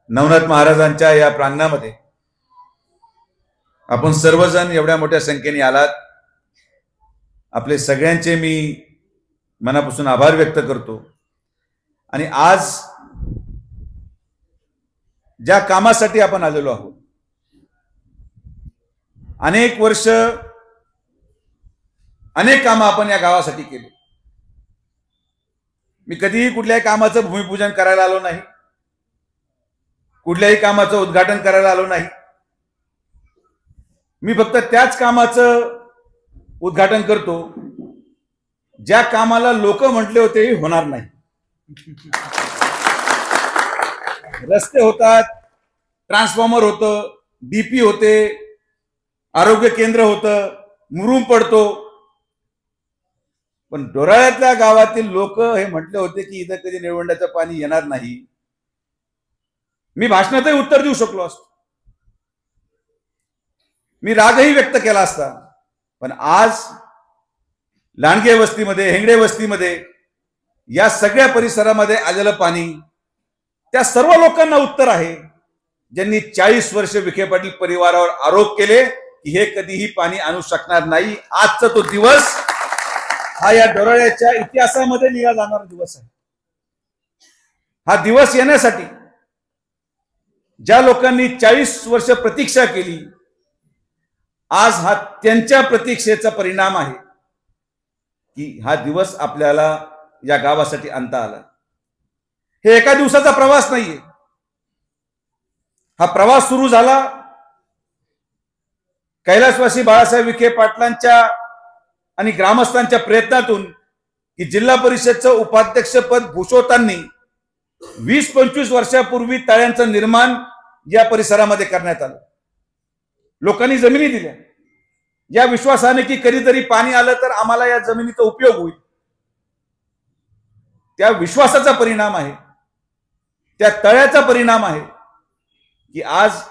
नवनाथ महाराजांच्या या प्रांगणामध्ये आपण सर्वजण एवढ्या मोठ्या संख्येने आलात, आपले सगळ्यांचे मी मनापासून आभार व्यक्त करतो। आणि आज ज्या कामासाठी आपण आलेलो आहोत, अनेक वर्ष अनेक कामं आपण या गावासाठी केली। मी कधीही कुठल्याही कामाचं भूमिपूजन करायला आलो नाही, कुठल्याही कामाचं उद्घाटन करायला आलो नाही। मी फक्त त्याच कामाचं उद्घाटन करतो ज्या कामाला लोक म्हटले होते हे होणार नाही। रस्ते होतात, ट्रान्सफॉर्मर होतं, डीपी होते, आरोग्य केंद्र होतं, मुरुम पडतो, पण डोराळ्यातल्या गावातील लोक हे म्हटले होते की इथं कधी निळवंड्याचं पाणी येणार नाही। मी भाषणातही उत्तर देऊ शकलो असतो, मी रागही व्यक्त केला असता, पण आज लांडगे वस्तीमध्ये, हेंगडे वस्तीमध्ये, या सगळ्या परिसरामध्ये आलेलं पाणी त्या सर्व लोकांना उत्तर आहे ज्यांनी 40 वर्ष विखे पाटील परिवारावर आरोप केले की हे कधीही पाणी आणू शकणार नाही। आजचा तो दिवस हा या डोराळ्याच्या इतिहासामध्ये लिहिला जाणारा दिवस आहे। हा दिवस येण्यासाठी ज्या लोकांनी 40 वर्ष प्रतीक्षा केली, आज हा त्यांच्या प्रतीक्षेचा परिणाम आहे की हा दिवस आपल्याला या गावासाठी आणता आला। हे एका दिवसाचा प्रवास नाहीये, हा प्रवास सुरू झाला कैलासवासी बाळासाहेब विखे पाटलांच्या आणि ग्रामस्थांच्या प्रयत्नातून की जिल्हा परिषदचं उपाध्यक्षपद भूषवताना 20-25 वर्षापूर्वी तळ्यांचं निर्माण या परिसरामध्ये करण्यात आलं। लोकांनी जमिनी दिल्या या विश्वासाने की कधीतरी पाणी आलं तर आम्हाला या जमिनीचा उपयोग होईल। त्या विश्वासाचा परिणाम आहे, त्या तळ्याचा परिणाम आहे की आज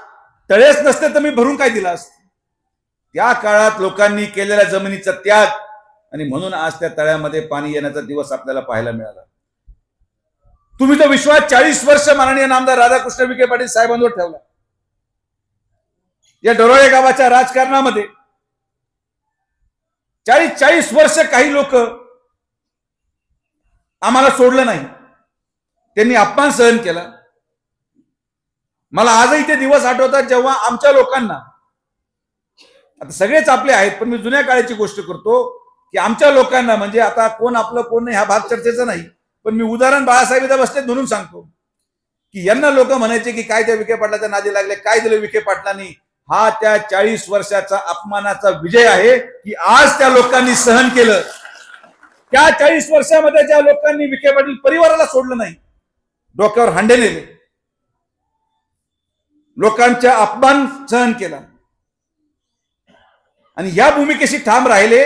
तळेच नसते तर मी भरून काय दिलं असतं। त्या काळात लोकांनी केलेल्या जमिनीचा त्याग, आणि म्हणून आज त्या तळ्यामध्ये पाणी येण्याचा दिवस आपल्याला पाहायला मिळाला। तुम्ही तो विश्वास 40 वर्ष माननीय नामदार राधाकृष्ण विखे पाटील साहेबांवर ठेवला। या डोराळे गावाच्या राजकारणामध्ये 40 वर्ष काही लोक आम्हाला सोडलं नाही, त्यांनी अपमान सहन केला। मला आजही ते दिवस आठवतात जेव्हा आमच्या लोकांना, आता सगळेच आपले आहेत पण मी जुन्या काळाची गोष्ट करतो की आमच्या लोकांना, म्हणजे आता कोण आपलं कोण नाही हा भाग चर्चेचा नाही, पण मी उदाहरण बाळासाहेब इथं बसलेत म्हणून सांगतो की यांना लोक म्हणायचे की काय त्या विखे पाटलाच्या नादी लागले, काय दिलं विखे पाटलांनी। हा त्या 40 वर्षाचा अपमानाचा विजय आहे की आज त्या लोकांनी सहन केलं। त्या 40 वर्षामध्ये ज्या लोकांनी विखे पाटील परिवाराला सोडलं नाही, डोक्यावर हांडे नेले, लोकांचा अपमान सहन केला आणि या भूमिकेशी ठाम राहिले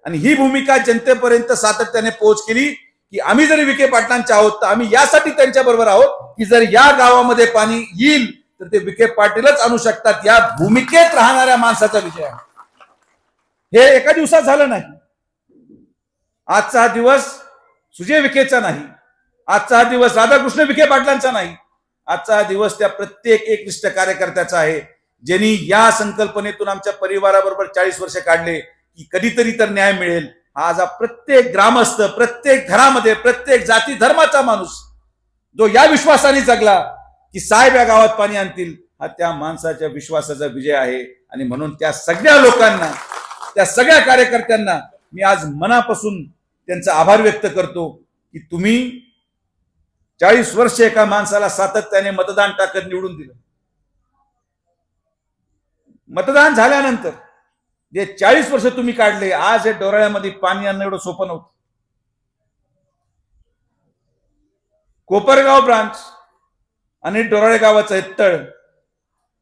आणि ही भूमिका जनतेपर्यंत सातत्याने पोहोच केली की आम्ही जरी विखे पाटलांचे आहोत तर आम्ही यासाठी त्यांच्या बरोबर आहोत की जर या गावामध्ये पाणी येईल तर ते विखे पाटीलच आणू शकतात। या भूमिकेत राहणाऱ्या माणसाचा विजय आहे। हे एका दिवसात झालं नाही। आजचा हा दिवस सुजय विखेचा नाही, आजचा हा दिवस राधाकृष्ण विखे पाटलांचा नाही, आजचा हा दिवस त्या प्रत्येक एकनिष्ठ कार्यकर्त्याचा आहे ज्यांनी या संकल्पनेतून आमच्या परिवाराबरोबर 40 वर्ष काढले की कधीतरी तर न्याय मिळेल। आज हा प्रत्येक ग्रामस्थ, प्रत्येक घरामध्ये, प्रत्येक जाती धर्माचा माणूस जो या विश्वासाने जगला की साहेब या गावात पाणी आणतील, हा त्या माणसाच्या विश्वासाचा विजय आहे। आणि म्हणून त्या सगळ्या लोकांना, त्या सगळ्या कार्यकर्त्यांना मी आज मनापासून त्यांचा आभार व्यक्त करतो की तुम्ही 40 वर्ष एका माणसाला सातत्याने मतदान टाकत निवडून दिलं। मतदान झाल्यानंतर जे 40 वर्ष तुम्ही काढले, आज या डोराळ्यामध्ये पाणी आणणं एवढं सोपं नव्हतं। कोपरगाव ब्रांच आणि डोराळे गावाचं हे तळ,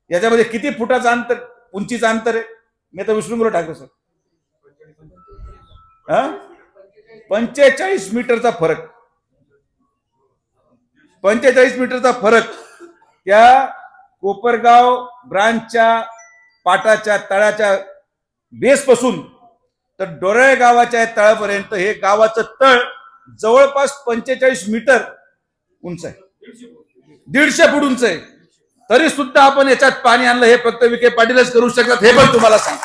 याच्यामध्ये किती फुटाचं अंतर, उंचीचं अंतर आहे? मी तर विसरून गेलो ठाकरे सर, 45 मीटरचा फरक, 45 मीटरचा फरक त्या कोपरगाव ब्रांचच्या पाटाच्या तळाच्या बेस पासून तर डोराळे गावाच्या तळापर्यंत हे गावाचं तळ जवळपास 45 मीटर उंच आहे, 150 फूट उंच आहे। तरी सुद्धा आपण याच्यात पाणी आणलं हे फक्त विखे पाटीलच करू शकतात, हे पण तुम्हाला सांग.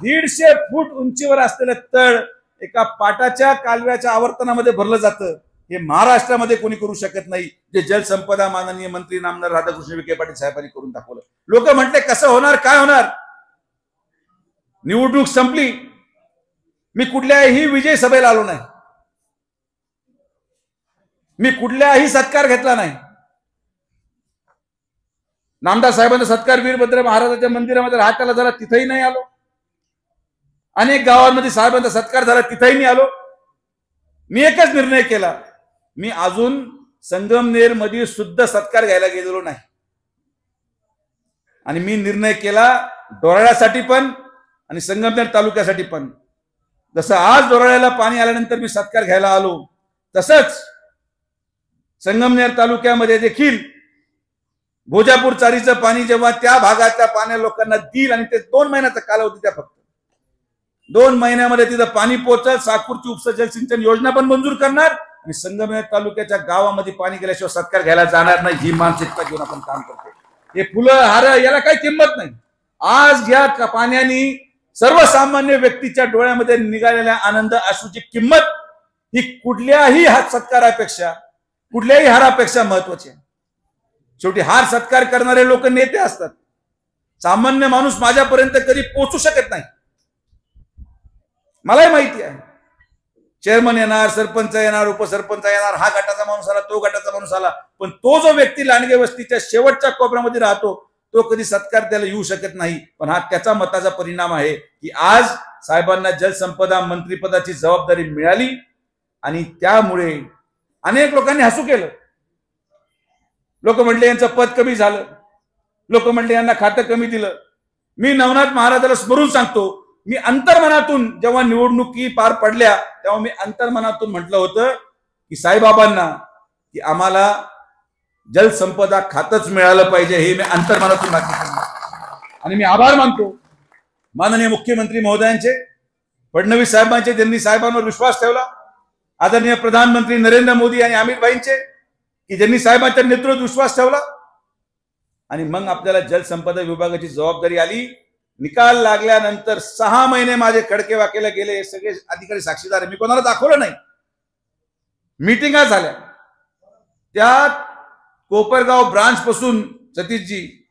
150 फूट उंचीवर असलेलं तळ एका पाटाच्या कालव्याच्या आवर्तनामध्ये भरलं जातं, हे महाराष्ट्रामध्ये कोणी करू शकत नाही, जे जलसंपदा माननीय मंत्री नामदार राधाकृष्ण विखे पाटील साहेबांनी करून दाखवलं. लोक म्हटले कसं होणार, काय होणार. निवडणूक संपली, मी कुठल्याही विजय सभेला आलो नाही, मी कुठल्याही सत्कार घेतला नाही. नामदार साहेबांचा सत्कार वीरभद्र महाराजांच्या मंदिरामध्ये राहत्याला झाला, तिथेही नाही आलो. अनेक गावांमध्ये साहेबांचा सत्कार झाला, तिथेही नाही आलो. मी एकच निर्णय केला, मी अजून संगमनेर मध्ये सुद्धा सत्कार घ्यायला गेलेलो नाही. आणि मी निर्णय केला डोराळ्यासाठी पण आणि संगमनेर तालुक्यासाठी पण. जसं आज डोराळ्याला पाणी आल्यानंतर मी सत्कार घ्यायला आलो, तसंच संगमनेर तालुक्यामध्ये देखील भोजापूर चारीचं पाणी जेव्हा त्या भागाच्या पाण्या लोकांना देईल, आणि ते 2 महिन्याचा कालावधी, त्या फक्त 2 महिन्यामध्ये तिथं पाणी पोहोचल. साकूरची उपसा जलसिंचन योजना पण मंजूर करणार आणि संगमनेर तालुक्याच्या गावामध्ये पाणी गेल्याशिवाय सत्कार घ्यायला जाणार नाही, ही मानसिकता घेऊन आपण काम करतो. हे फुलं हार याला काही किंमत नाही. आज या पाण्याने सर्वसामान्य व्यक्तीच्या डोळ्यामध्ये निघालेल्या आनंद अश्रूची किंमत ही कुठल्याही सत्कारापेक्षा, कुठल्याही हारापेक्षा महत्वाची आहे. शेवटी हार सत्कार करणारे लोक नेते असतात, सामान्य माणूस माझ्यापर्यंत कधी पोहोचू शकत नाही. मलाही माहिती आहे, चेअरमन येणार, सरपंच येणार, उपसरपंच येणार, हा गटाचा माणूस आला, तो गटाचा माणूस आला, पण तो जो व्यक्ती लांडगे वस्तीच्या शेवटच्या कोपऱ्यामध्ये राहतो तो कधी सत्कार द्यायला येऊ शकत नाही. पण हा त्याचा मताचा परिणाम आहे की आज साहेबांना जलसंपदा मंत्रिपदाची जबाबदारी मिळाली आणि त्यामुळे अनेक लोकांनी हसू केलं. लोक म्हटले यांचं पद कमी झालं, लोक म्हटले यांना खातं कमी दिलं. मी नवनाथ महाराजाला स्मरून सांगतो, मी अंतर्मनातून जेव्हा निवडणुकी पार पडल्या तेव्हा मी अंतर्मनातून म्हटलं होतं की साईबाबांना की आम्हाला जलसंपदा खातच मिळालं पाहिजे, हे मी अंतर्मनातून मागणी केली. आणि मी आभार मानतो माननीय मुख्यमंत्री महोदयांचे, फडणवीस साहेबांचे, ज्यांनी साहेबांवर विश्वास ठेवला, आदरणीय प्रधानमंत्री नरेंद्र मोदी आणि अमित भाईंचे की ज्यांनी साहेबांच्या नेतृत्वात विश्वास ठेवला. आणि मग आपल्याला जलसंपदा विभागाची जबाबदारी आली. निकाल लागल्यानंतर 6 महिने माझे खडके वाकेला गेले, हे सगळे अधिकारी साक्षीदार आहे, मी कोणाला दाखवलं नाही. मीटिंगा झाल्या, त्यात कोपरगाव ब्रांच पासून सतीशजी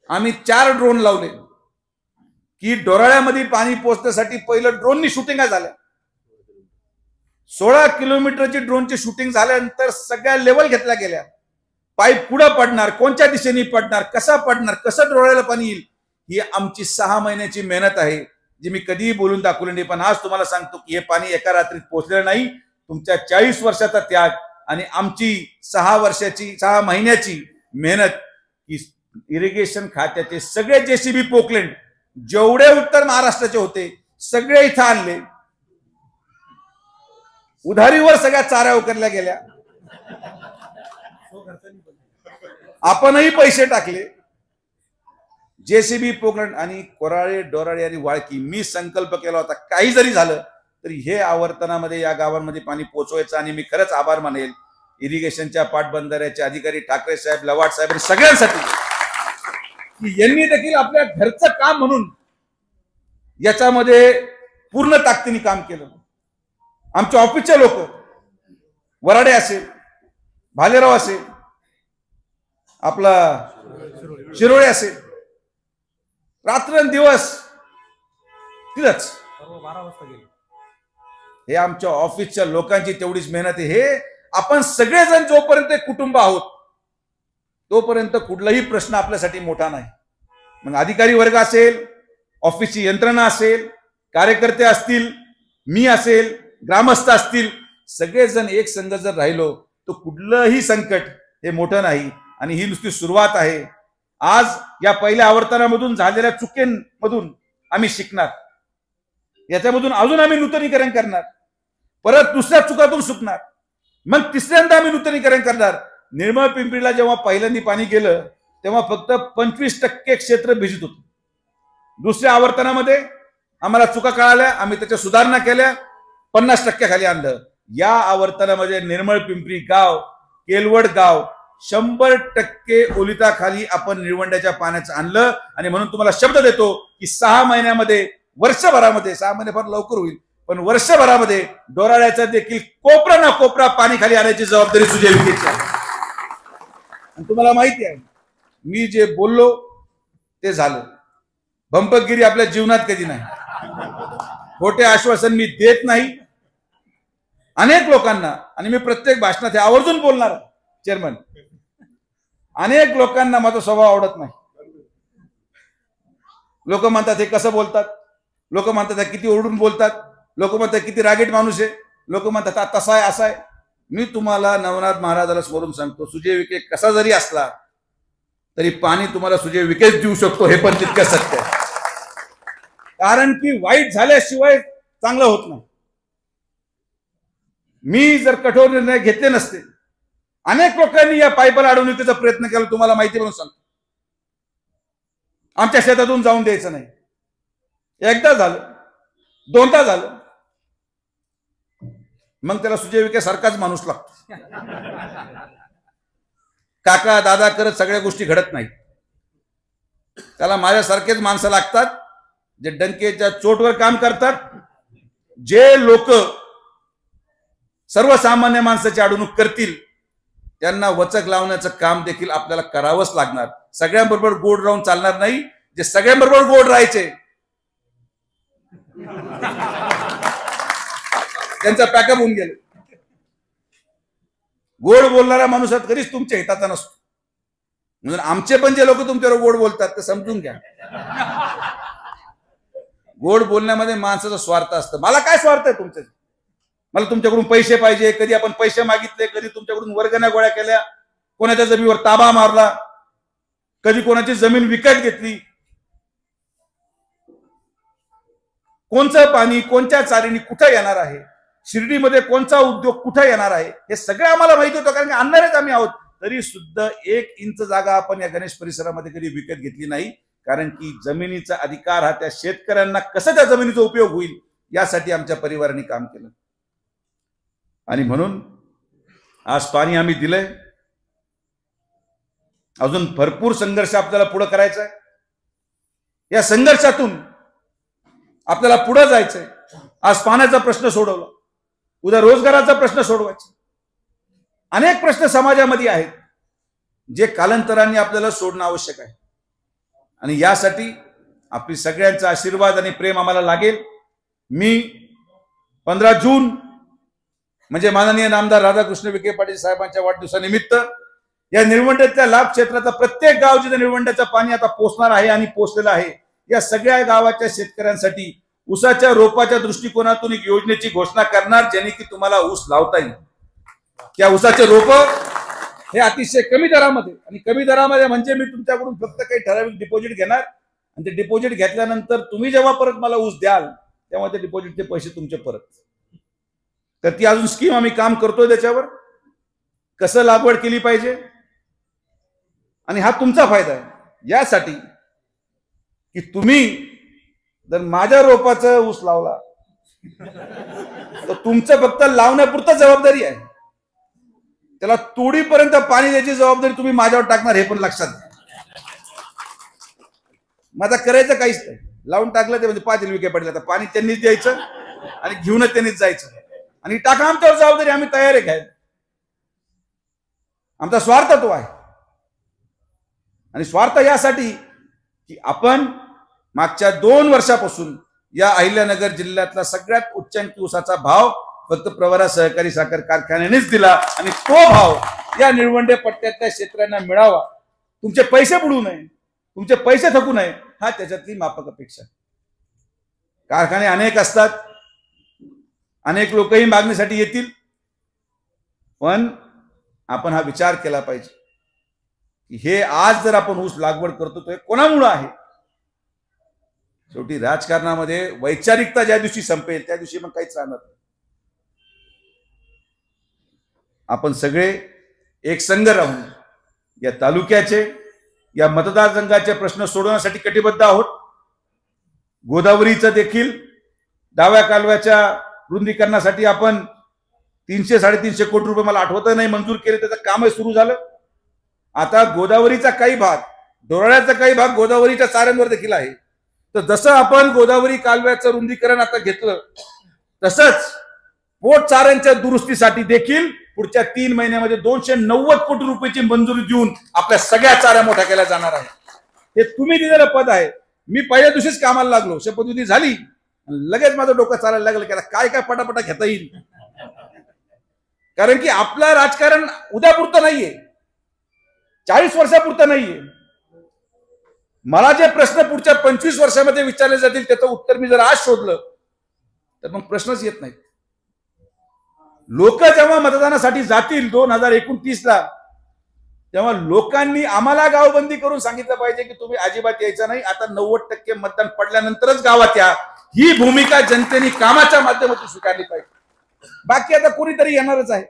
आम्ही 4 ड्रोन लावले की डोराळ्यामध्ये पाणी पोहोचण्यासाठी पहिलं ड्रोननी शूटिंगा झाल्या. 16 किलोमीटरची ड्रोनची शूटिंग झाल्यानंतर सगळ्या लेवल घेतल्या गेल्या. पाईप कुठं पडणार, कोणत्या दिशेने पडणार, कसा पडणार, कसं डोराळ्याला पाणी येईल, ही आमची 6 महिन्याची मेहनत आहे, जी मी कधीही बोलून दाखवली नाही. पण आज तुम्हाला सांगतो की हे पाणी एका रात्रीत पोहोचलेलं नाही. तुमच्या 40 वर्षाचा त्याग आणि आमची 6 महिन्याची मेहनत की इरिगेशन खात्याचे सगळे जेसीबी पोकलेंड जेवढे उत्तर महाराष्ट्राचे होते सगळे इथं आणले. उधारीवर सगळ्या चाऱ्या उकरल्या गेल्या, आपणही पैसे टाकले. जेसीबी पोकलेंड आणि कोराळे, डोराळे आणि वाळकी, मी संकल्प केला होता काही जरी झालं तरी हे आवर्तनामध्ये या गावांमध्ये पाणी पोहोचवायचं. आणि मी खरंच आभार मानेल इरिगेशनच्या पाटबंधाऱ्याचे अधिकारी ठाकरे साहेब, लवाट साहेब, सगळ्यांसाठी की यांनी देखील आपल्या घरचं काम म्हणून याच्यामध्ये पूर्ण ताकदीने काम केलं. आमच्या ऑफिसचे लोक, वराडे असेल, भालेराव असेल, आपला शिरोळे असेल, रात्रंदिवस तिथंच 12 वाजता गेले. हे आमच्या ऑफिसच्या लोकांची तेवढीच मेहनत आहे. हे आपण सगळेजण जोपर्यंत कुटुंब आहोत तोपर्यंत कुठलाही प्रश्न आपल्यासाठी मोठा नाही. मग अधिकारी वर्ग असेल, ऑफिसची यंत्रणा असेल, कार्यकर्ते असतील, मी असेल, ग्रामस्थ असतील, सगळेजण एक संघ जर राहिलो तर कुठलंही संकट हे मोठं नाही. आणि ही नुसती सुरुवात आहे. आज या पहिल्या आवर्तनामधून झालेल्या चुकींमधून आम्ही शिकणार, याच्यामधून अजून आम्ही नूतनीकरण करणार, परत दुसऱ्या चुकातून शिकणार, मग तिसऱ्यांदा आम्ही नूतनीकरण करणार. निर्मळ पिंपरीला जेव्हा पहिल्यांदा पाणी गेलं तेव्हा फक्त 25% क्षेत्र भिजत होतं. दुसऱ्या आवर्तनामध्ये आम्हाला चुका कळाल्या, आम्ही त्याच्या सुधारणा केल्या, 50% खाली आणलं. या आवर्तनामध्ये निर्मळ पिंपरी गाव, केलवड गाव 100% ओलिताखाली आपण निळवंड्याच्या पाण्याचं आणलं. आणि म्हणून तुम्हाला शब्द देतो की 6 महिन्यामध्ये, वर्षभरामध्ये, 6 महिने फार लवकर होईल, पण वर्षभरामध्ये डोराळ्याचा देखील कोपरा ना कोपरा पाणी खाली आणायची जबाबदारी सुजय विखेची आहे. आणि तुम्हाला माहिती आहे, मी जे बोललो ते झालं. भंपकगिरी आपल्या जीवनात कधी नाही. खोटे आश्वासन मी देत नाही अनेक लोकांना. आणि मी प्रत्येक भाषणात हे आवर्जून बोलणार चेअरमन, अनेक लोकांना माझा स्वभाव आवडत नाही. लोक म्हणतात हे कसं बोलतात, लोक म्हणतात किती ओरडून बोलतात, लोक म्हणतात किती रागीट माणूस आहे, लोक म्हणतात तसा आहे असा आहे. मी तुम्हाला नवनाथ महाराजाला स्मरून सांगतो, सुजय विखे कसा जरी असला तरी पाणी तुम्हाला सुजय विखेच देऊ शकतो, हे पण तितकं सत्य आहे. कारण की वाईट झाल्याशिवाय चांगलं होत नाही. मी जर कठोर निर्णय घेतले नसते, अनेक लोकांनी या पाईपाला अडवणुकीचा प्रयत्न केला, तुम्हाला माहिती म्हणून सांगतो. आमच्या शेतातून जाऊन द्यायचं नाही. एकदा झालं, दोनदा झालं, मग त्याला सुजय विखे सारखाच माणूस लागतो. काका दादा करत सगळ्या गोष्टी घडत नाहीत. त्याला माझ्यासारखेच माणसं लागतात, जे डंकेच्या चोटवर काम करतात, जे लोक सर्वसामान्य माणसाची अडवणूक करतील त्यांना वचक लावण्याचं काम देखील आपल्याला करावंच लागणार. सगळ्यांबरोबर गोड राहून चालणार नाही. जे सगळ्यांबरोबर गोड राहायचे त्यांचा पॅकअप होऊन गेले. गोड बोलणारा माणूस कधीच तुमच्या हिताचा नसतो. म्हणून आमचे पण जे लोक तुमच्यावर गोड बोलतात ते समजून घ्या. गोड बोलण्यामध्ये माणसाचा स्वार्थ असतं. मला काय स्वार्थ आहे तुमच्या? मला तुमच्याकडून पैसे पाहिजे. कधी आपण पैसे मागितले, कधी तुमच्याकडून वर्गण्या गोळ्या केल्या, कोणाच्या जमिनीवर ताबा मारला, कधी कोणाची जमीन विकत घेतली, कोणचं पाणी कोणत्या चारीने कुठं येणार आहे, शिर्डीमध्ये कोणचा उद्योग कुठं येणार आहे, हे सगळं आम्हाला माहिती होतं. कारण की आणणारेच आम्ही आहोत. तरी सुद्धा 1 इंच जागा आपण या गणेश परिसरामध्ये कधी विकत घेतली नाही. कारण की जमिनीचा अधिकार हा त्या शेतकऱ्यांना कसं त्या जमिनीचा उपयोग होईल यासाठी आमच्या परिवाराने काम केलं. आणि म्हणून आज पाणी आम्ही दिलंय. अजून भरपूर संघर्ष आपल्याला पुढे करायचा आहे. या संघर्षातून आपल्याला पुढे जायचंय. आज पाण्याचा प्रश्न सोडवला, उद्या रोजगाराचा प्रश्न सोडवायचा. अनेक प्रश्न समाजामध्ये आहेत जे कालांतराने आपल्याला सोडणं आवश्यक आहे. आणि यासाठी आपली सगळ्यांचा आशीर्वाद आणि प्रेम आम्हाला लागेल. मी 15 जून म्हणजे माननीय नामदार राधाकृष्ण विखे पाटील साहेबांच्या वाढदिवसानिमित्त या निळवंड्याच्या लाभ क्षेत्राचा प्रत्येक गाव जिथे निळवंड्याचं पाणी आता पोहोचणार आहे आणि पोहोचलेलं आहे, या सगळ्या गावाच्या शेतकऱ्यांसाठी ऊसाच्या रोपाच्या दृष्टिकोनातून एक योजनेची घोषणा करणार, ज्याने की तुम्हाला ऊस लावता येईल. त्या ऊसाचे रोप हे अतिशय कमी दरामध्ये, आणि कमी दरामध्ये म्हणजे मी तुमच्याकडून फक्त काही ठराविक डिपॉझिट घेणार आणि ते डिपॉझिट घेतल्यानंतर तुम्ही जेव्हा परत मला ऊस द्याल तेव्हा ते डिपॉझिटचे पैसे तुमचे परत. तर ती अजून स्कीम आम्ही काम करतोय त्याच्यावर, कसं लागवड केली पाहिजे. आणि हा तुमचा फायदा आहे यासाठी की तुम्ही जर माझ्या रोपाचा ऊस लावला तर तुमचं फक्त लावण्यापुरतं जबाबदारी आहे. त्याला तोडीपर्यंत पाणी द्यायची जबाबदारी तुम्ही माझ्यावर टाकणार, हे पण लक्षात घ्या. माझा करायचं काहीच नाही. लावून टाकलं ते म्हणजे 5 विखे पडले. आता पाणी त्यांनीच द्यायचं आणि घेऊनच त्यांनीच जायचं. आणि टाका आमच्यावर जबाबदारी, आम्ही तयार आहे घ्यायला. आमचा स्वार्थ तो आहे. आणि स्वार्थ यासाठी की आपण मागच्या 2 वर्षापासून या अहिल्यानगर जिल्ह्यातला सगळ्यात उच्चांकी ऊसाचा भाव फक्त प्रवरा सहकारी साखर कारखान्यानेच दिला. आणि तो भाव या निळवंडे पट्ट्यातल्या क्षेत्रांना मिळावा. तुमचे पैसे बुडू नये, तुमचे पैसे थकू नये, हा त्याच्यातली माफक अपेक्षा. कारखाने अनेक असतात, अनेक लोकही मागणीसाठी येतील, पण आपण हा विचार केला पाहिजे की हे आज जर आपण ऊस लागवड करतो तो कोणामुळे आहे. शेवटी राजकारणामध्ये वैचारिकता ज्या दिवशी संपेल त्या दिवशी मग काहीच राहणार नाही. आपण सगळे एक संघ राहून या तालुक्याचे, या मतदारसंघाचे प्रश्न सोडवण्यासाठी कटिबद्ध आहोत. गोदावरीचं देखील डाव्या कालव्याच्या रुंदीकरणासाठी आपण 300-350 कोटी रुपये, मला आठवत नाही, मंजूर केले. त्याचं कामही सुरू झालं. आता गोदावरीचा काही भाग, डोराळ्याचा काही भाग गोदावरीच्या चाऱ्यांवर देखील आहे. तर जसं आपण गोदावरी कालव्याचं रुंदीकरण आता घेतलं, तसंच पोट चाऱ्यांच्या दुरुस्तीसाठी देखील पुढच्या 3 महिन्यामध्ये 290 कोटी रुपयाची मंजुरी देऊन आपल्या सगळ्या चाऱ्या मोठ्या केल्या जाणार आहे. हे तुम्ही दिलेलं पद आहे. मी पहिल्या दिवशीच कामाला लागलो, शपथविधी झाली, लगेच माझं डोकं चालायला लागलं की काय काय पटापटा घेता येईल. कारण की आपलं राजकारण उद्यापुरतं नाहीये, 40 वर्षापुरतं नाहीये. मला जे प्रश्न पुढच्या 25 वर्षामध्ये विचारले जातील त्याचं उत्तर मी जर आज शोधलं तर मग प्रश्नच येत नाहीत. लोक जेव्हा मतदानासाठी जातील 2029ला, तेव्हा लोकांनी आम्हाला गावबंदी करून सांगितलं पाहिजे की तुम्ही अजिबात यायचं नाही, आता 90% मतदान पडल्यानंतरच गावात या. ही भूमिका जनतेने कामाच्या माध्यमातून स्वीकारली पाहिजे. बाकी आता कोणीतरी येणारच आहे.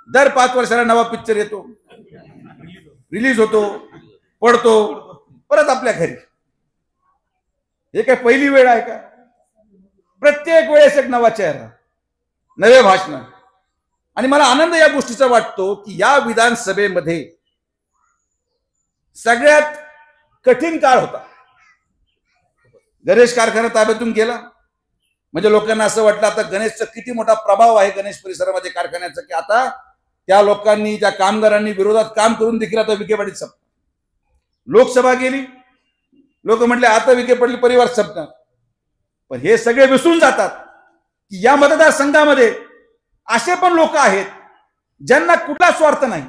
दर 5 वर्षाला नवा पिक्चर येतो, रिलीज होतो, पडतो, परत आपल्या घरी. हे काय पहिली वेळ आहे का? प्रत्येक वेळेस एक नवा चेहरा, नवे भाषण. आणि मला आनंद या गोष्टीचा वाटतो की या विधानसभेमध्ये सगळ्यात कठीण काळ होता. गणेश कारखाना ताब्यातून गेला म्हणजे लोकांना असं वाटलं आता गणेशचा किती मोठा प्रभाव आहे गणेश परिसरामध्ये कारखान्याचा, की आता त्या लोकांनी, त्या कामगारांनी विरोधात काम करून देखील आता विखे पाटील संपणार. लोकसभा गेली, लोक म्हटले आता विखे पाटील परिवार संपणार. पण हे सगळे विसरून जातात की या मतदारसंघामध्ये असे पण लोक आहेत ज्यांना कुठला स्वार्थ नाही,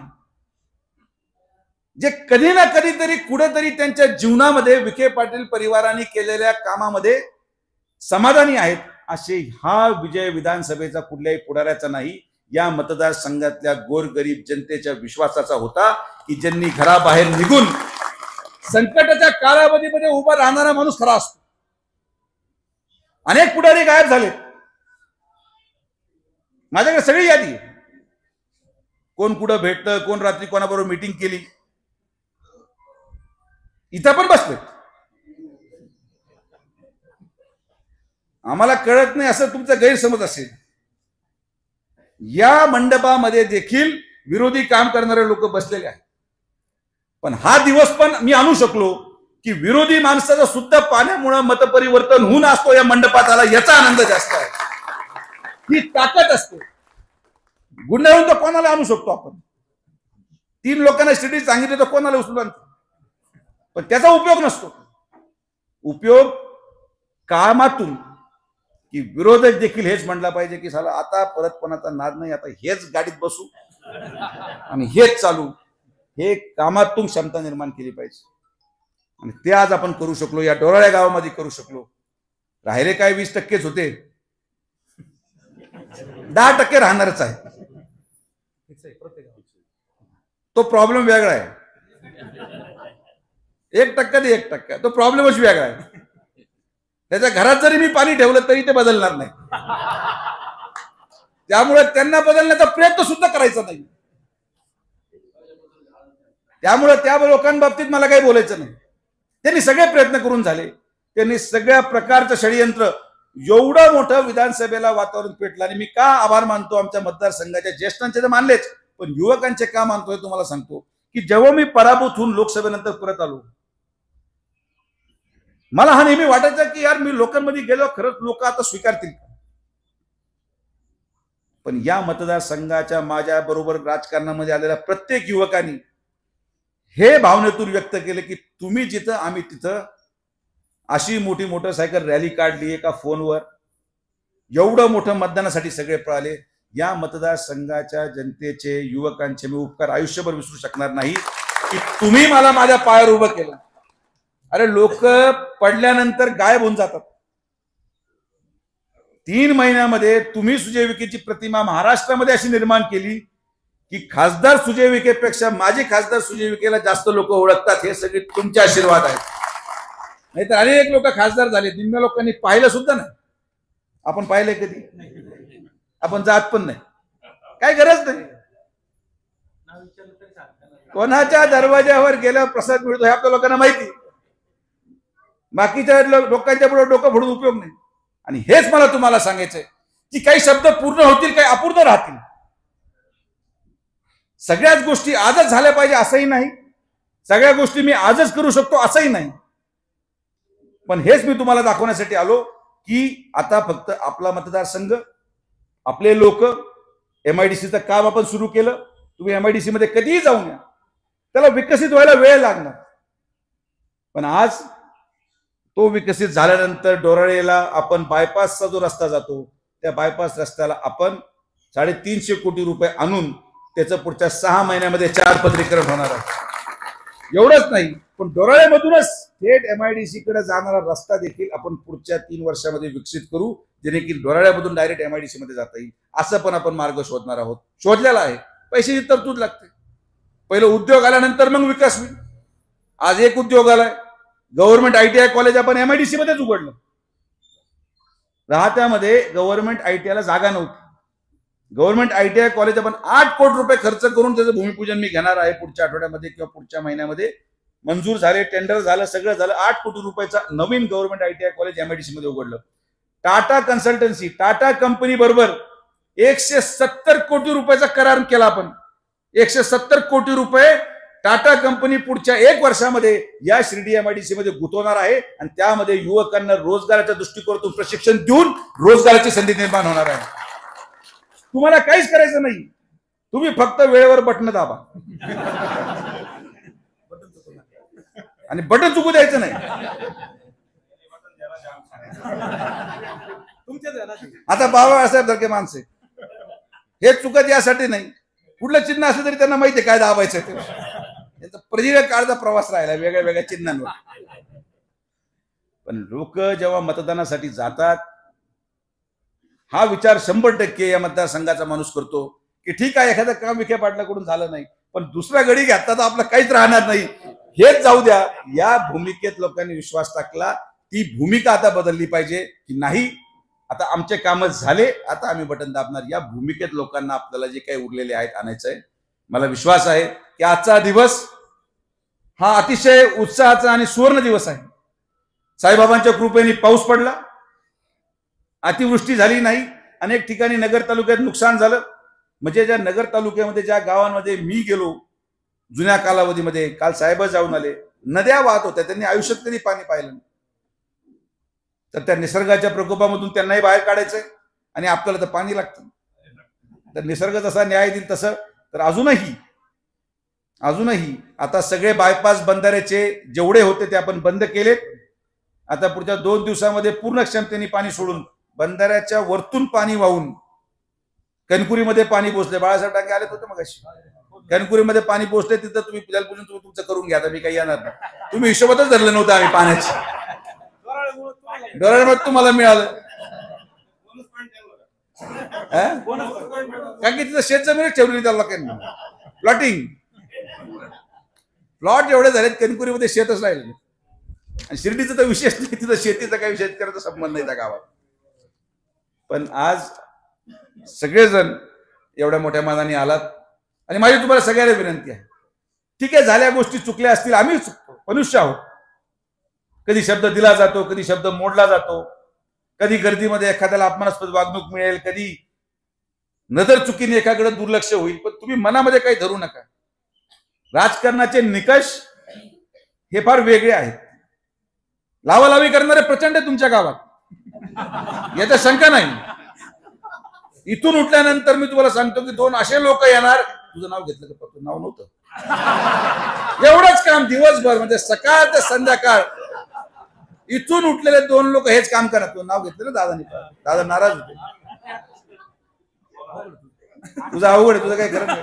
जे कधी ना कधीतरी कुठेतरी त्यांच्या जीवनामध्ये विखे पाटील परिवाराने केलेल्या कामामध्ये समाधानी आहेत. असे हा विजय विधानसभेचा कुठल्याही पुढाऱ्याचा नाही, या मतदारसंघातल्या गोरगरीब जनतेच्या विश्वासाचा होता की ज्यांनी घराबाहेर निघून संकटाच्या कालावधीमध्ये उभा राहणारा माणूस खरा असतो. अनेक पुढारी गायब झाले. माझ्याकडे सगळी यादी आहे, कोण कुठं भेटलं, कोण रात्री कोणाबरोबर मीटिंग केली. इथं पण बसले. आम्हाला कळत नाही असं तुमचा गैरसमज असेल. या मंडपामध्ये देखील विरोधी काम करणारे लोक बसलेले आहेत. पण हा दिवस पण मी आणू शकलो की विरोधी माणसाचं सुद्धा पाण्यामुळे मतपरिवर्तन होऊन असतो या मंडपात आला, याचा आनंद जास्त आहे. ही ताकद असते. गुन्ह्याहून तर कोणाला आणू शकतो आपण. 3 लोकांना स्थिती सांगितली तर कोणाला उचलून आणतो, पण त्याचा उपयोग नसतो. उपयोग कामातून, की विरोधक देखील हेच म्हणला पाहिजे की साला आता परत कोणाचा नाद नाही, आता हेच गाडीत बसू आणि हेच चालू. हे कामातून क्षमता निर्माण केली पाहिजे. आणि ते आज आपण करू शकलो, या डोराळ्या गावामध्ये करू शकलो. राहिले काय 20%च होते, 10% राहणारच आहे. तो प्रॉब्लेम वेगळा आहे. 1% ते 1%, तो प्रॉब्लेमच वेगळा आहे. त्याच्या घरात जरी मी पाणी ठेवलं तरी ते बदलणार नाही. त्यामुळे त्यांना बदलण्याचा प्रयत्न सुद्धा करायचा नाही. त्यामुळे त्या लोकांबाबतीत मला काही बोलायचं नाही. त्यांनी सगळे प्रयत्न करून झाले. त्यांनी सगळ्या प्रकारचं षडयंत्र, एवढं मोठं विधानसभेला वातावरण पेटलं. आणि मी का आभार मानतो आमच्या मतदारसंघाच्या ज्येष्ठांचे तर मानलेच, पण युवकांचे का मानतोय तुम्हाला सांगतो की जेव्हा मी पराभूत होऊन लोकसभेनंतर परत आलो, मला हा नेहमी वाटायचं की यार मी लोकांमध्ये गेलो, खरंच लोक आता स्वीकारतील. पण या मतदारसंघाच्या माझ्या बरोबर राजकारणामध्ये आलेल्या प्रत्येक युवकांनी हे भावनेतून व्यक्त केले की तुम्ही जिथं आम्ही तिथं. अशी मोठी मोटरसायकल रॅली काढली एका फोनवर, एवढं मोठं मतदानासाठी सगळे पळाले. या मतदारसंघाच्या जनतेचे, युवकांचे मी उपकार आयुष्यभर विसरू शकणार नाही की तुम्ही मला माझ्या पायावर उभं केलं. अरे लोक पडल्यानंतर गायब होऊन जातात. 3 महिन्यामध्ये तुम्ही सुजय विखेची प्रतिमा महाराष्ट्रामध्ये अशी निर्माण केली की खासदार सुजय विखेपेक्षा माझे खासदार सुजय विखेला जास्त लोक ओळखतात. हे सगळे तुमचे आशीर्वाद आहेत. नाहीतर अनेक लोक खासदार झाले, निम्म्या लोकांनी पाहिलं सुद्धा नाही. आपण पाहिलंय कधी? आपण जात पण नाही, काय गरज नाही. कोणाच्या दरवाज्यावर गेल्यावर प्रसाद मिळतो हे आपल्या लोकांना माहिती. बाकीच्या लोकांच्या पुढे डोकं फोडून उपयोग नाही. आणि हेच मला तुम्हाला सांगायचंय की काही शब्द पूर्ण होतील, काही अपूर्ण राहतील. सगळ्याच गोष्टी आजच झाल्या पाहिजे असंही नाही, सगळ्या गोष्टी मी आजच करू शकतो असंही नाही. पण हेच मी तुम्हाला दाखवण्यासाठी आलो की आता फक्त आपला मतदारसंघ, आपले लोक, MIDCचं काम आपण सुरू केलं. तुम्ही MIDC मध्ये कधीही जाऊन या, त्याला विकसित व्हायला वेळ लागणार. पण आज तो विकसित झाल्यानंतर डोराळेला आपण बायपासचा जो रस्ता जातो, त्या बायपास रस्त्याला आपण 350 कोटी रुपये आणून त्याचं पुढच्या 6 महिन्यामध्ये 4 पत्रीकरण होणार आहे. एवढंच नाही, पण डोराळेमधूनच थेट MIDC कडे जाणारा रस्ता देखील आपण पुढच्या 3 वर्षामध्ये विकसित करू, जेणेकरून डोराळ्यामधून डायरेक्ट MIDC मध्ये जाता येईल. असं पण आपण मार्ग शोधणार आहोत. शोधलेला आहे. पैशाची तरतूद लागते. पहिलं उद्योग आल्यानंतर मग विकास होईल. आज एक उद्योग आलाय, गव्हर्नमेंट ITI कॉलेज आपण MIDC मध्येच उघडलं. राहत्यामध्ये गव्हर्नमेंट ITI ला जागा नव्हती. गव्हर्नमेंट ITI कॉलेज आपण 8 कोटी रुपये खर्च करून त्याचं भूमिपूजन मी घेणार आहे पुढच्या आठवड्यामध्ये किंवा पुढच्या महिन्यामध्ये. मंजूर झाले, टेंडर झालं, सगळं झालं. 8 कोटी रुपयाचा नवीन गव्हर्नमेंट ITI कॉलेज MIDC मध्ये उघडलं. टाटा कन्सल्टन्सी, टाटा कंपनी बरोबर 170 कोटी रुपयाचा करार केला आपण. 170 कोटी रुपये टाटा कंपनी पुढच्या 1 वर्षामध्ये या शिर्डी MIDC मध्ये गुंतवणार आहे आणि त्यामध्ये युवकांना रोजगाराच्या दृष्टिकोनातून प्रशिक्षण देऊन रोजगाराची संधी निर्माण होणार आहे. तुम्हाला काहीच करायचं नाही, तुम्ही फक्त वेळेवर बटन दाबा आणि बटन चुकू द्यायचं नाही. आता बाबासाहेब सारखे माणसे हे चुकत यासाठी नाही, कुठलं चिन्ह असलं तरी त्यांना माहिती आहे काय दाबायचं ते. त्यांचा प्रदीर्घ काळचा प्रवास राहिला वेगळ्या वेगळ्या चिन्हांवर. पण लोक जेव्हा मतदानासाठी जातात, हा विचार 100% या मतदारसंघाचा माणूस करतो की ठीक आहे, एखादं काम विखे पाटलाकडून झालं नाही, पण दुसरा गडी घेतला तर आपलं काहीच राहणार नाही, हेच जाऊ द्या. या भूमिकेत लोकांनी विश्वास टाकला. ती भूमिका आता बदलली पाहिजे की नाही, आता आमचे काम झाले, आता आम्ही बटन दाबणार. या भूमिकेत लोकांना आपल्याला जे काही उरलेले आहेत आणायचंय. मला विश्वास आहे की आजचा दिवस हा अतिशय उत्साहाचा आणि सुवर्ण दिवस आहे. साईबाबांच्या कृपेने पाऊस पडला, अतिवृष्टी झाली नाही. अनेक ठिकाणी नगर तालुक्यात नुकसान झालं. म्हणजे ज्या नगर तालुक्यामध्ये ज्या गावांमध्ये मी गेलो जुन्या कालावधीमध्ये, काल साहेब जाऊन आले, नद्या वाहत होत्या, त्यांनी आयुष्यात कधी पाणी पाहिलं नाही. तर त्या निसर्गाच्या प्रकोपामधून त्यांनाही बाहेर काढायचंय आणि आपल्याला तर पाणी लागतं. तर निसर्ग जसा न्याय देईल तसं. तर अजूनही आता सगळे बायपास बंधाऱ्याचे जेवढे होते ते आपण बंद केलेत. आता पुढच्या 2 दिवसामध्ये पूर्ण क्षमतेने पाणी सोडून बंधाऱ्याच्या वरतून पाणी वाहून कणकुरीमध्ये पाणी पोहोचले. बाळासाहेब डांगे आले होते मग अशी कणकुरीमध्ये पाणी पोहोचले. तिथं तुम्ही जलपूजन तुम्ही तुमचं करून घ्या, मी काही येणार नाही. तुम्ही हिशोबातच धरलं नव्हतं आम्ही पाण्याची. डोळ्यामध्ये तुम्हाला मिळालं कारण की तिथं शेत जमीन ठेवली त्या लोकांनी. प्लॉट एवढे झालेत कणकुरीमध्ये, शेतच राहिले. आणि शिर्डीचा तर विशेष नाही, तिथं शेतीचा काही शेतकऱ्याचा संबंध नाही त्या गावात. पण आज सगळेजण एवढ्या मोठ्या मानाने आलात आणि माझी तुम्हाला सगळ्यांना विनंती आहे, ठीक आहे झाल्या गोष्टी चुकल्या असतील, आम्ही चुकतो, मनुष्य आहोत. कधी शब्द दिला जातो, कधी शब्द मोडला जातो, कधी गर्दीमध्ये एखाद्याला अपमानास्पद वागणूक मिळेल, कधी नजर चुकीने एकाकडे दुर्लक्ष होईल. पण तुम्ही मनामध्ये काही धरू नका. राजकारणाचे निकष हे फार वेगळे आहेत. लावालावी करणारे प्रचंड आहे तुमच्या गावात, याचा शंका नाही. इथून उठल्यानंतर मी तुम्हाला सांगतो की 2 असे लोक येणार, तुझं नाव घेतलं का? तुझं नाव नव्हतं. एवढंच काम दिवसभर, म्हणजे सकाळ ते संध्याकाळ इथून उठलेले 2 लोक हेच काम करत. तुझं नाव घेतलं ना दादानी, दादा नाराज होते. तुझं अवघड आहे, तुझं काही खरं नाही.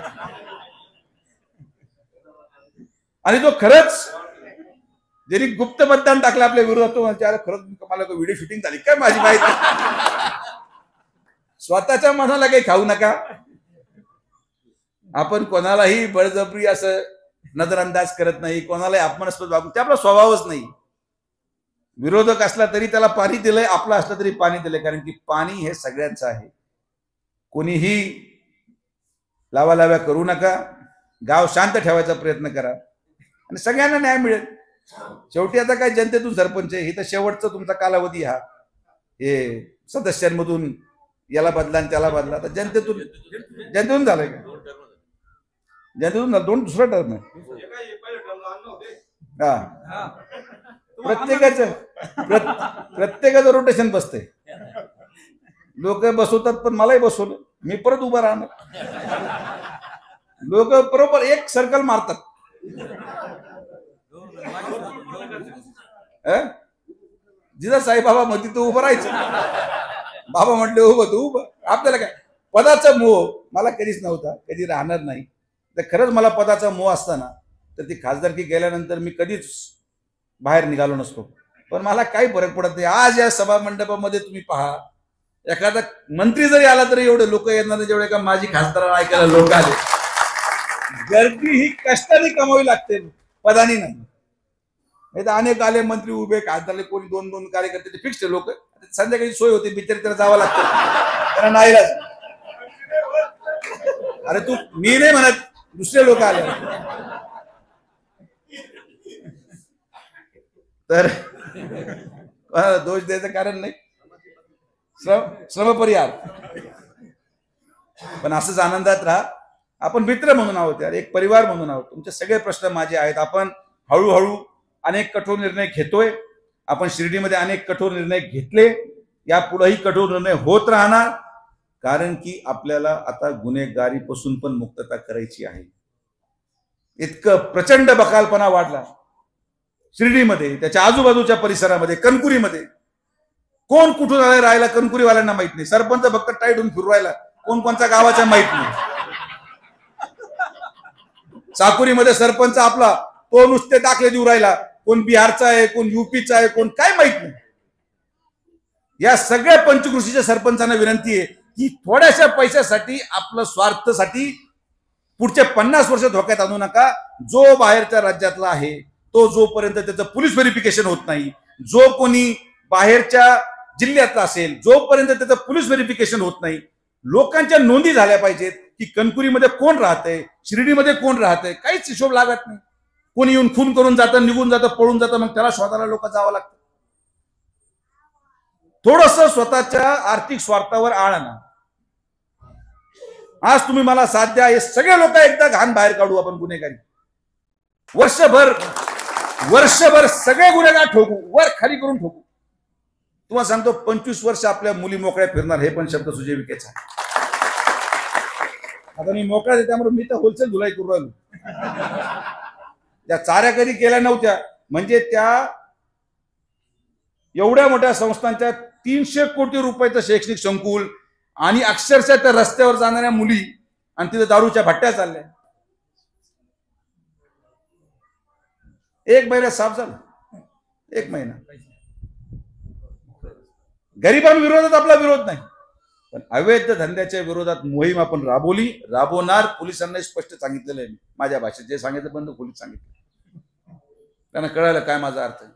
आणि तो खरंच जरी गुप्त मतदान टाकलं आपल्या विरोधात, तो म्हणजे खरंच मला व्हिडिओ शूटिंग झाली काय माझी माहिती. स्वतःच्या मनाला काही खाऊ नका. आपण कोणालाही बळजबरी असं नजरअंदाज करत नाही, कोणालाही अपमानास्पद वागून, ते आपला स्वभावच नाही. विरोधक असला तरी त्याला पाणी दिलंय, आपला असला तरी पाणी दिलंय. कारण की पाणी हे सगळ्यांचं आहे. कोणीही लावालाव्या करू नका. गाव शांत ठेवायचा प्रयत्न करा आणि सगळ्यांना न्याय मिळेल. शेवटी आता काय जनतेतून सरपंच आहे, हे तर शेवटचा तुमचा कालावधी. हा हे सदस्यांमधून याला बदला आणि त्याला बदला, तर जनतेतून झालंय का? ज्यातून दोन दुसरा टर्म आहे. हा प्रत्येकाचं रोटेशन बसते. लोक बसवतात पण मलाही बसवलं, मी परत उभा राहणार. लोक बरोबर एक सर्कल मारतात. जिथं साईबाबा म्हणते तू उभं राहायचं. बाबा म्हटले उभं तू उभं. आपल्याला काय पदाचा मोह मला कधीच नव्हता, कधी राहणार नाही. तर खरंच मला पदाचा मोह असताना तर ती खासदारकी गेल्यानंतर मी कधीच बाहेर निघालो नसतो. पण मला काही फरक पडत नाही. आज या सभा मंडपामध्ये तुम्ही पहा, एखादा मंत्री जरी आला तरी एवढे लोक येणार नाही जेवढे का माझी खासदार ऐकायला लोक आले. गर्दी ही कष्टाने कमावी लागते, पदानी नाही. अनेक आले मंत्री उभे, खासदारले कोणी दोन दोन कार्यकर्ते, ते फिक्स लोक. संध्याकाळी सोय होती, बिचारी त्याला जावं लागतं, त्यांना नाही राहत. अरे तू मी नाही म्हणत, दुसरे लोक आले तर दोष द्यायचं कारण नाही. श्रमपरिहार. पण असंच आनंदात राहा. आपण मित्र म्हणून आहोत यार, एक परिवार म्हणून आहोत. तुमचे सगळे प्रश्न माझे आहेत. आपण हळूहळू अनेक कठोर निर्णय घेतोय. आपण शिर्डीमध्ये अनेक कठोर निर्णय घेतले, यापुढेही कठोर निर्णय होत राहणार. कारण की आपल्याला आता गुन्हेगारीपासून पण मुक्तता करायची आहे. इतकं प्रचंड बकालपणा वाढला शिर्डीमध्ये, त्याच्या आजूबाजूच्या परिसरामध्ये. कणकुरीमध्ये कोण कुठून आले राहायला कणकुरीवाल्यांना माहित नाही. सरपंच फक्त टाईटून फिरवायला, कोण कोणत्या गावाच्या माहित नाही. साकुरीमध्ये सरपंच आपला तो नुसते दाखले देऊ राहिला, कोण बिहारचा आहे, कोण युपीचा आहे, कोण काय माहित नाही. या सगळ्या पंचकृषीच्या सरपंचांना विनंती आहे की थोड्याशा पैशासाठी, आपलं स्वार्थासाठी पुढचे 50 वर्ष धोक्यात आणू नका. जो बाहेरच्या राज्यातला आहे तो जोपर्यंत त्याचं पोलीस व्हेरिफिकेशन होत नाही, जो कोणी बाहेरच्या जिल्ह्यातला असेल जोपर्यंत त्याचं पोलीस व्हेरिफिकेशन होत नाही, लोकांच्या नोंदी झाल्या पाहिजेत की कणकुरीमध्ये कोण राहतंय, शिर्डीमध्ये कोण राहतंय. काहीच हिशोब लागत नाही. कोणी येऊन खून करून जातं, निघून जातं, पळून जातं, मग त्याला शोधायला लोक जावं लागतं. थोडस स्वतःच्या आर्थिक स्वार्थावर आळ आणा. आज तुम्ही मला साथ द्या, हे सगळे लोक एकदा घाण बाहेर काढू आपण गुन्हेगारी. वर्षभर सगळे गुन्हेगार ठोकू, वर खाली करून ठोकू. तुम्हाला सांगतो 25 वर्ष आपल्या मुली मोकळ्या फिरणार, हे पण शब्द सुजय विखेचा. आता मी मोकळा आहे त्यामुळे मी तर होलसेल धुलाई करू राहिलो. त्या चाऱ्या कधी केल्या नव्हत्या, म्हणजे त्या एवढ्या मोठ्या संस्थांच्या 300 कोटी रुपयाचं शैक्षणिक संकुल आणि अक्षरशः त्या रस्त्यावर जाणाऱ्या मुली आणि तिथे दारूच्या भट्ट्या चालल्या. 1 महिना साफ झाला. 1 महिना. गरिबांविरोधात आपला विरोध नाही, पण अवैध धंद्याच्या विरोधात मोहीम आपण राबवणार. पोलिसांना स्पष्ट सांगितलेलं आहे. माझ्या भाषेत जे सांगितलं पण पोलीस सांगितलं, त्यांना कळायला काय माझा अर्थ आहे.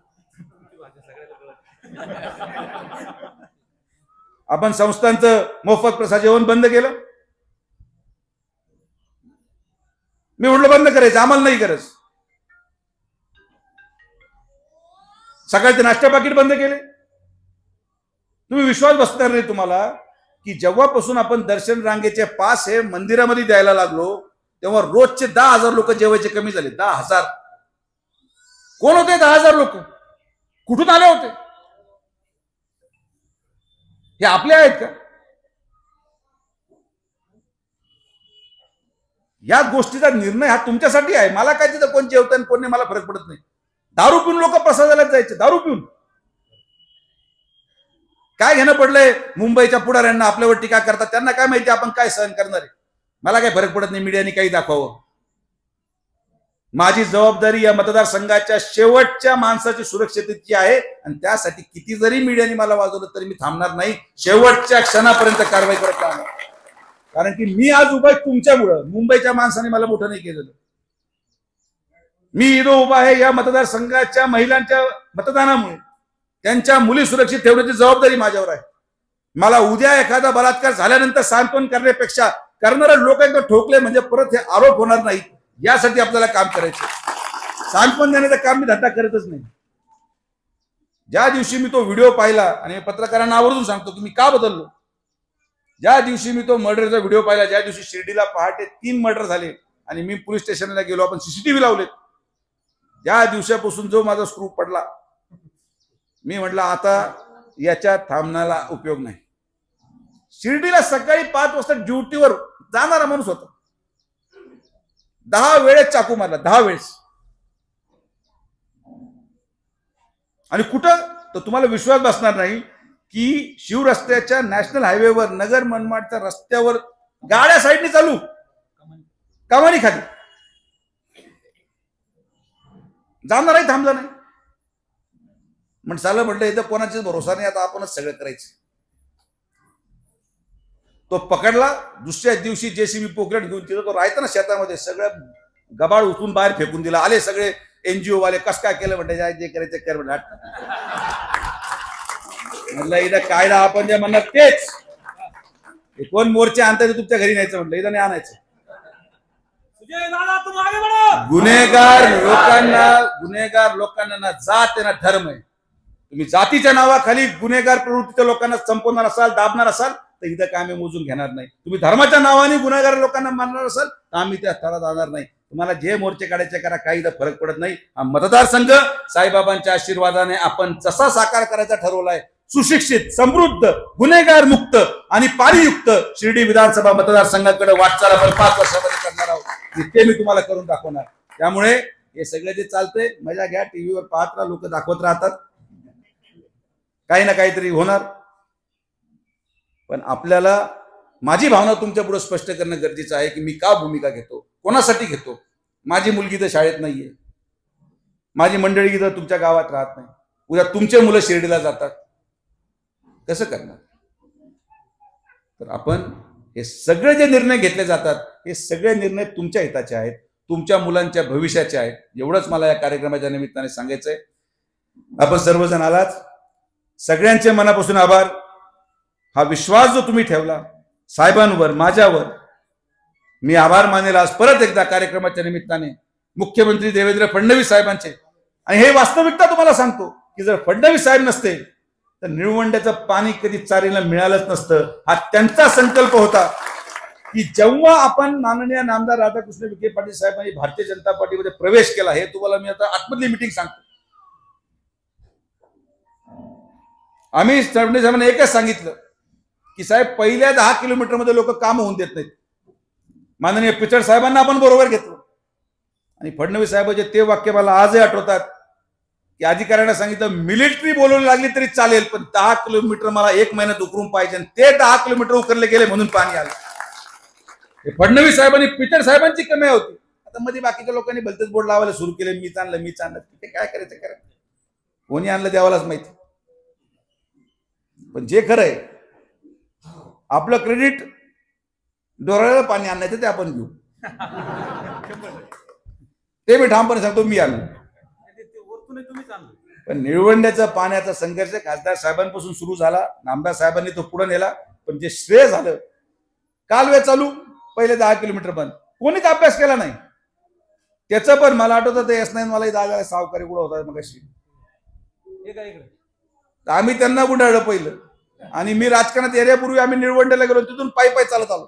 आपण संस्थांचं मोफत प्रसाद जेवण बंद केलं. मी म्हटलं बंद करायचं, आम्हाला नाही गरज. सकाळचे नाश्ता पाकिट बंद केले. तुम्ही विश्वास बसणार नाही तुम्हाला की जेव्हापासून आपण दर्शन रांगेचे पास हे मंदिरामध्ये द्यायला लागलो तेव्हा रोजचे 10,000 लोक जेवायचे कमी झाले. 10,000. कोण होते 10,000 लोक? कुठून आले होते? हे आपले आहेत का? या गोष्टीचा निर्णय हा तुमच्यासाठी आहे. मला काय तिथं कोण जेवतं कोण नाही मला फरक पडत नाही. दारू पिऊन लोक प्रसादाला जायचे, दारू पिऊन. काय घेणं पडलंय मुंबईच्या पुढाऱ्यांना आपल्यावर टीका करतात, त्यांना काय माहिती आपण काय सहन करणार आहे. मला काय फरक पडत नाही मीडियाने काही दाखवावं. माझी जबाबदारी या मतदारसंघाच्या शेवटच्या माणसाची सुरक्षिततेची आहे आणि त्यासाठी किती जरी मीडियाने मला वाजवलं तरी मी थांबणार नाही. शेवटच्या क्षणापर्यंत कारवाई करत राहणार. कारण की मी आज उभा आहे तुमच्यामुळं. मुंबईच्या माणसाने मला मोठं नाही केलेलं. मी इथं उभा आहे या मतदारसंघाच्या महिलांच्या मतदानामुळे. त्यांच्या मुली सुरक्षित ठेवण्याची जबाबदारी माझ्यावर आहे. मला उद्या एखादा बलात्कार झाल्यानंतर सांत्वन करण्यापेक्षा करणारे लोक एकदा ठोकले म्हणजे परत हे आरोप होणार नाहीत, यासाठी आपल्याला काम करायचं. सांत्वन देण्याचं काम मी धंदा करतच नाही. ज्या दिवशी मी तो व्हिडिओ पाहिला, आणि पत्रकारांना आवर्जून सांगतो की मी का बदललो. ज्या दिवशी मी तो मर्डरचा व्हिडिओ पाहिला, ज्या दिवशी शिर्डीला पहाटे 3 मर्डर झाले, आणि मी पोलीस स्टेशनला गेलो, आपण सीसीटीव्ही लावले. त्या दिवसापासून जो माझा स्क्रू पडला, मी म्हटलं आता याच्या थांबण्याला उपयोग नाही. शिर्डीला सकाळी 5 वाजता ड्युटीवर जाणारा माणूस होता, 10 वेळेस चाकू मारला, 10 वेळेस. आणि कुठं तर तुम्हाला विश्वास बसणार नाही की शिवरस्त्याच्या नॅशनल हायवेवर नगर मनमाडच्या रस्त्यावर गाड्या साईडने चालू, कमानी खाली, जाणारही थांबला नाही. म्हणजे चाललं म्हटलं इथं कोणाचीच भरोसा नाही, आता आपणच सगळं करायचं. तो पकडला. दुसऱ्या दिवशी जेसीबी पोकलेट घेऊन तिथं तो राहायचा ना शेतामध्ये, सगळं गबाळ उचलून बाहेर फेकून दिला. आले सगळे NGO वाले, कस काय केलं म्हणते, जे करायचं कर म्हटलं. म्हटलं इथं कायदा आपण जे म्हणणार तेच, कोण मोर्चे आणता ते तुमच्या घरी न्यायचं, म्हटलं इथं नाही आणायचं. गुन्हेगार लोकांना ना जात ना धर्म आहे. तुम्ही जातीच्या नावाखाली गुन्हेगार प्रवृत्तीच्या लोकांना संपवणार असाल, दाबणार असाल तर इथं काय आम्ही मोजून घेणार नाही. तुम्ही धर्माच्या नावाने गुन्हेगार लोकांना मारणार असाल तर आम्ही त्या स्थळात जाणार नाही. तुम्हाला जे मोर्चे काढायचे करा, काही इथं फरक पडत नाही. हा मतदारसंघ साईबाबांच्या आशीर्वादाने आपण जसा साकार करायचा ठरवलाय, सुशिक्षित, समृद्ध, गुन्हेगार मुक्त आणि पारीयुक्त शिर्डी विधानसभा मतदारसंघाकडे वाटचाल आपण 5 वर्षामध्ये करणार आहोत. ते मी तुम्हाला करून दाखवणार. त्यामुळे हे सगळे जे चालतंय मजा घ्या, टीव्हीवर पाहत राहा, लोक दाखवत राहतात, काही ना काहीतरी होणार. पण आपल्याला माझी भावना तुमच्या पुढे स्पष्ट करणं गरजेचं आहे की मी का भूमिका घेतो, कोणासाठी घेतो. माझी मुलगी तर शाळेत नाहीये, माझी मंडळी इथं तुमच्या गावात राहत नाही, उद्या तुमचे मुलं शिर्डीला जातात, कसं करणार. तर आपण हे सगळे जे निर्णय घेतले जातात हे सगळे निर्णय तुमच्या हिताचे आहेत, तुमच्या मुलांच्या भविष्याचे आहेत. एवढंच मला या कार्यक्रमाच्या निमित्ताने सांगायचंय. आपण सर्वजण आलात, सगळ्यांचे मनापासून आभार. हा विश्वास जो तुम्ही ठेवला साहेबांवर, माझ्यावर, मी आभार मानेल आज परत एकदा कार्यक्रमाच्या निमित्ताने मुख्यमंत्री देवेंद्र फडणवीस साहेबांचे. आणि हे वास्तविकता तुम्हाला सांगतो की जर फडणवीस साहेब नसते तर निळवंड्याचं पाणी कधी चारीला मिळालंच नसतं. हा त्यांचा संकल्प होता की जेव्हा आपण माननीय नामदार राधाकृष्ण विखे पाटील साहेबांनी भारतीय जनता पार्टीमध्ये प्रवेश केला, हे तुम्हाला मी आता आतमधली मीटिंग सांगतो. आम्ही फडणवीस साहेबांना एकच सांगितलं की साहेब पहिल्या 10 किलोमीटर मध्ये लोक काम होऊन देत नाहीत. माननीय पिचड साहेबांना आपण बरोबर घेतलं आणि फडणवीस साहेबांचे ते वाक्य मला आजही आठवतात की अधिकाऱ्यांना सांगितलं मिलिटरी बोलवली लागली तरी चालेल, पण 10 किलोमीटर मला 1 महिन्यात उकरून पाहिजे. ते 10 किलोमीटर उकरले गेले म्हणून पाणी आलं. फडणवीस साहेबांनी, पिचड साहेबांची कमी होती. आता मध्ये बाकीच्या लोकांनी भलतेच बोर्ड लावायला सुरू केले, मीच आणलं. ते काय करायचं करा, कोणी आणलं देवालाच माहिती. पण जे खरं आहे आपलं क्रेडिट डोळ्याला पाणी आणायचं ते आपण घेऊ. ते मी ठामपणे सांगतो, मी आणलं. पण निळवंड्याचा पाण्याचा संघर्ष खासदार साहेबांपासून सुरू झाला, नामदार साहेबांनी तो पुढे नेला. पण जे श्रेय झालं, कालवे चालू, पहिले 10 किलोमीटर बंद, कोणीच अभ्यास केला नाही त्याचं. पण मला आठवतं ते S9 मला दादा सावकारी कुठं होता मग आम्ही त्यांना गुंडाळलं पहिलं. आणि मी राजकारणात येण्यापूर्वी आम्ही निळवंड्याला गेलो, तिथून पायी चालत आलो.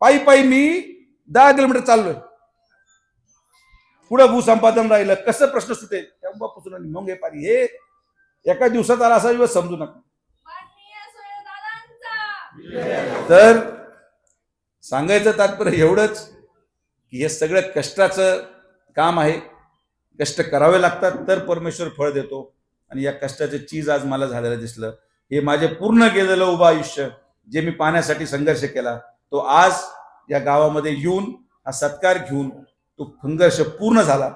पायी मी 10 किलोमीटर चाललोय. पुढं भूसंपादन राहिलं, कसं प्रश्न सुटेल तेव्हापासून मग हे पाणी हे एका दिवसात आला असा दिवस समजू नका. तर सांगायचं तात्पर्य एवढंच की हे सगळं कष्टाचं काम आहे. कष्ट करावे लागतात तर परमेश्वर फळ देतो. आणि या कष्टाचे चीज आज मला झालेलं दिसलं. हे माझे पूर्ण गेलेलं उभं आयुष्य जे मी पाण्यासाठी संघर्ष केला, तो आज या गावामध्ये येऊन हा सत्कार घेऊन तो संघर्ष पूर्ण झाला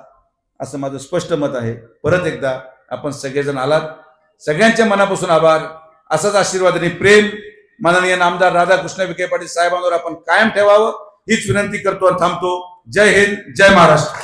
असं माझं स्पष्ट मत आहे. परत एकदा आपण सगळेजण आलात, सगळ्यांच्या मनापासून आभार. असाच आशीर्वाद आणि प्रेम माननीय नामदार राधाकृष्ण विखे पाटील साहेबांवर आपण कायम ठेवावं हीच विनंती करतो आणि थांबतो. जय हिंद, जय महाराष्ट्र.